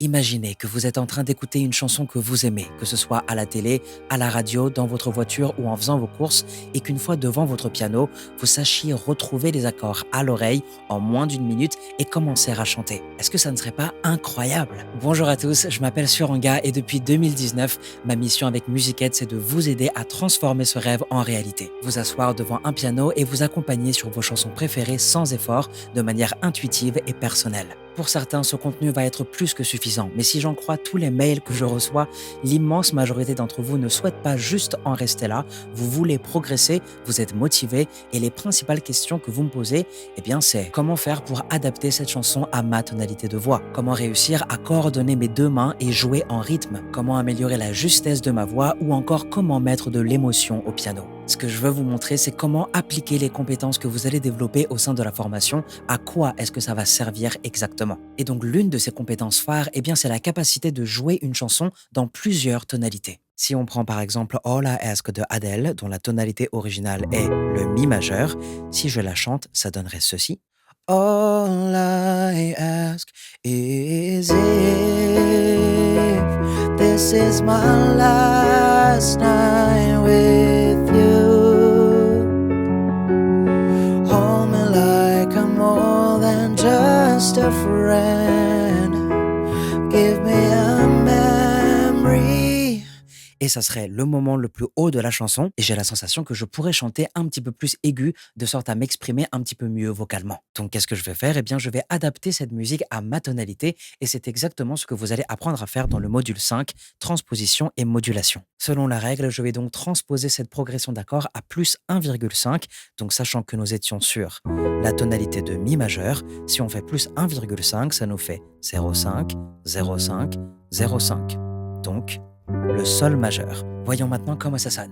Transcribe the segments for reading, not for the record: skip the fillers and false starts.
Imaginez que vous êtes en train d'écouter une chanson que vous aimez, que ce soit à la télé, à la radio, dans votre voiture ou en faisant vos courses, et qu'une fois devant votre piano, vous sachiez retrouver les accords à l'oreille en moins d'une minute et commencer à chanter. Est-ce que ça ne serait pas incroyable? Bonjour à tous, je m'appelle Suranga et depuis 2019, ma mission avec Musicaid, c'est de vous aider à transformer ce rêve en réalité. Vous asseoir devant un piano et vous accompagner sur vos chansons préférées sans effort, de manière intuitive et personnelle. Pour certains, ce contenu va être plus que suffisant, mais si j'en crois tous les mails que je reçois, l'immense majorité d'entre vous ne souhaite pas juste en rester là, vous voulez progresser, vous êtes motivé et les principales questions que vous me posez, c'est comment faire pour adapter cette chanson à ma tonalité de voix, comment réussir à coordonner mes deux mains et jouer en rythme, comment améliorer la justesse de ma voix ou encore comment mettre de l'émotion au piano. Ce que je veux vous montrer, c'est comment appliquer les compétences que vous allez développer au sein de la formation, à quoi est-ce que ça va servir exactement. Et donc l'une de ces compétences phares, c'est la capacité de jouer une chanson dans plusieurs tonalités. Si on prend par exemple All I Ask de Adele, dont la tonalité originale est le mi majeur, si je la chante, ça donnerait ceci. All I ask is if this is my last night with you. Hold me like I'm more than just a friend. Give me a memory. Et ça serait le moment le plus haut de la chanson et j'ai la sensation que je pourrais chanter un petit peu plus aigu de sorte à m'exprimer un petit peu mieux vocalement. Donc qu'est-ce que je vais faire? Je vais adapter cette musique à ma tonalité et c'est exactement ce que vous allez apprendre à faire dans le module 5, transposition et modulation. Selon la règle, je vais donc transposer cette progression d'accords à plus 1,5, donc sachant que nous étions sur la tonalité de mi majeur, si on fait plus 1,5, ça nous fait 0,5, 0,5, 0,5. Donc le sol majeur. Voyons maintenant comment ça sonne.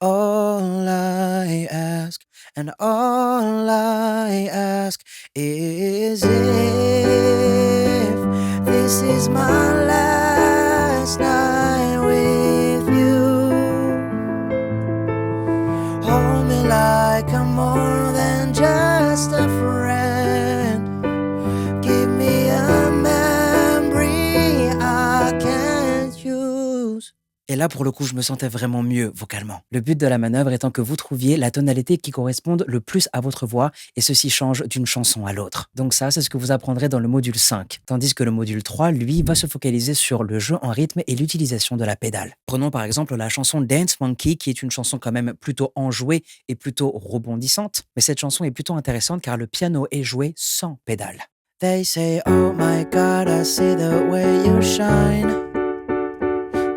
All I ask and all I ask is if this is my last night with you. Hold me like I'm more than just a friend. Give me a memory I can't use. Et là, pour le coup, je me sentais vraiment mieux vocalement. Le but de la manœuvre étant que vous trouviez la tonalité qui corresponde le plus à votre voix et ceci change d'une chanson à l'autre. Donc ça, c'est ce que vous apprendrez dans le module 5. Tandis que le module 3, lui, va se focaliser sur le jeu en rythme et l'utilisation de la pédale. Prenons par exemple la chanson Dance Monkey, qui est une chanson quand même plutôt enjouée et plutôt rebondissante. Mais cette chanson est plutôt intéressante car le piano est joué sans pédale. They say, oh my God, I see the way you shine.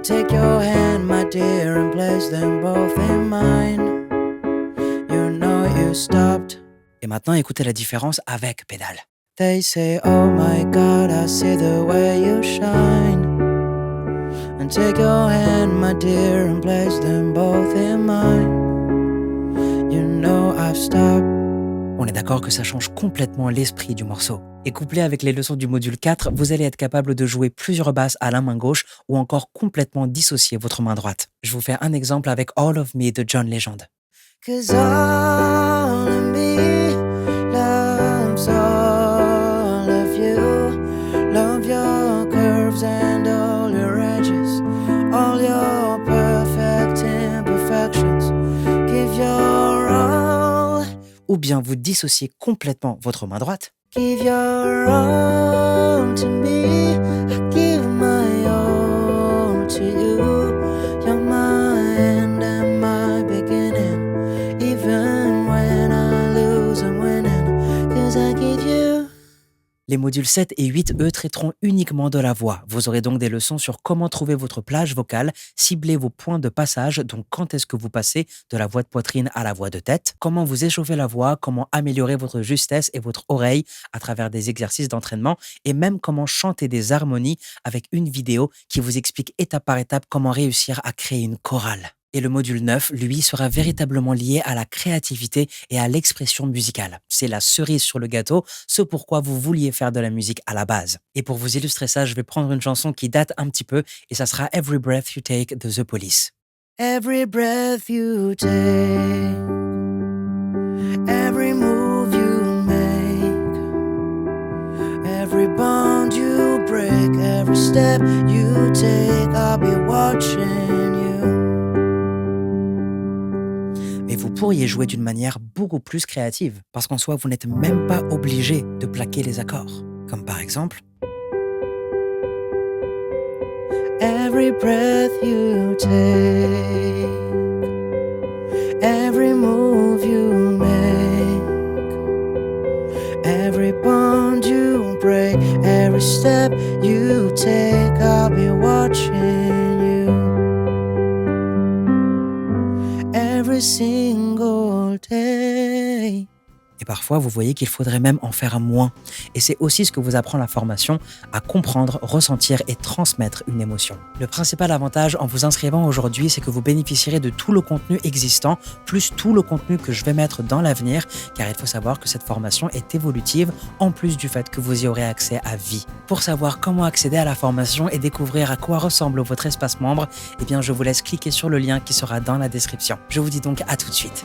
Take your hand, my dear, and place them both in mine. You know you stopped. Et maintenant, écoutez la différence avec pédale. They say, oh my God, I see the way you shine. And take your hand, my dear, and place them both in mine. You know I've stopped. On est d'accord que ça change complètement l'esprit du morceau. Et couplé avec les leçons du module 4, vous allez être capable de jouer plusieurs basses à la main gauche ou encore complètement dissocier votre main droite. Je vous fais un exemple avec All of Me de John Legend. 'Cause all of me loves all of you. Love your curves and all your edges, all your perfect imperfections. Give your all. Ou bien vous dissociez complètement votre main droite. Give your all to me, I give my all to you. You're my end and my beginning. Even when I lose, I'm winning, 'cause I give you. Les modules 7 et 8, eux, traiteront uniquement de la voix. Vous aurez donc des leçons sur comment trouver votre plage vocale, cibler vos points de passage, donc quand est-ce que vous passez de la voix de poitrine à la voix de tête, comment vous échauffez la voix, comment améliorer votre justesse et votre oreille à travers des exercices d'entraînement, et même comment chanter des harmonies avec une vidéo qui vous explique étape par étape comment réussir à créer une chorale. Et le module 9, lui, sera véritablement lié à la créativité et à l'expression musicale. C'est la cerise sur le gâteau, ce pourquoi vous vouliez faire de la musique à la base. Et pour vous illustrer ça, je vais prendre une chanson qui date un petit peu et ça sera Every Breath You Take de The Police. Every breath you take, every move you make, every bond you break, every step you take, I'll be watching you. Mais vous pourriez jouer d'une manière beaucoup plus créative, parce qu'en soi, vous n'êtes même pas obligé de plaquer les accords. Comme par exemple... Every breath you take, every move you make, every bond you break, every step you take, I'll be watching you every single day. Et parfois, vous voyez qu'il faudrait même en faire moins. Et c'est aussi ce que vous apprend la formation, à comprendre, ressentir et transmettre une émotion. Le principal avantage en vous inscrivant aujourd'hui, c'est que vous bénéficierez de tout le contenu existant, plus tout le contenu que je vais mettre dans l'avenir, car il faut savoir que cette formation est évolutive, en plus du fait que vous y aurez accès à vie. Pour savoir comment accéder à la formation et découvrir à quoi ressemble votre espace membre, eh bien je vous laisse cliquer sur le lien qui sera dans la description. Je vous dis donc à tout de suite.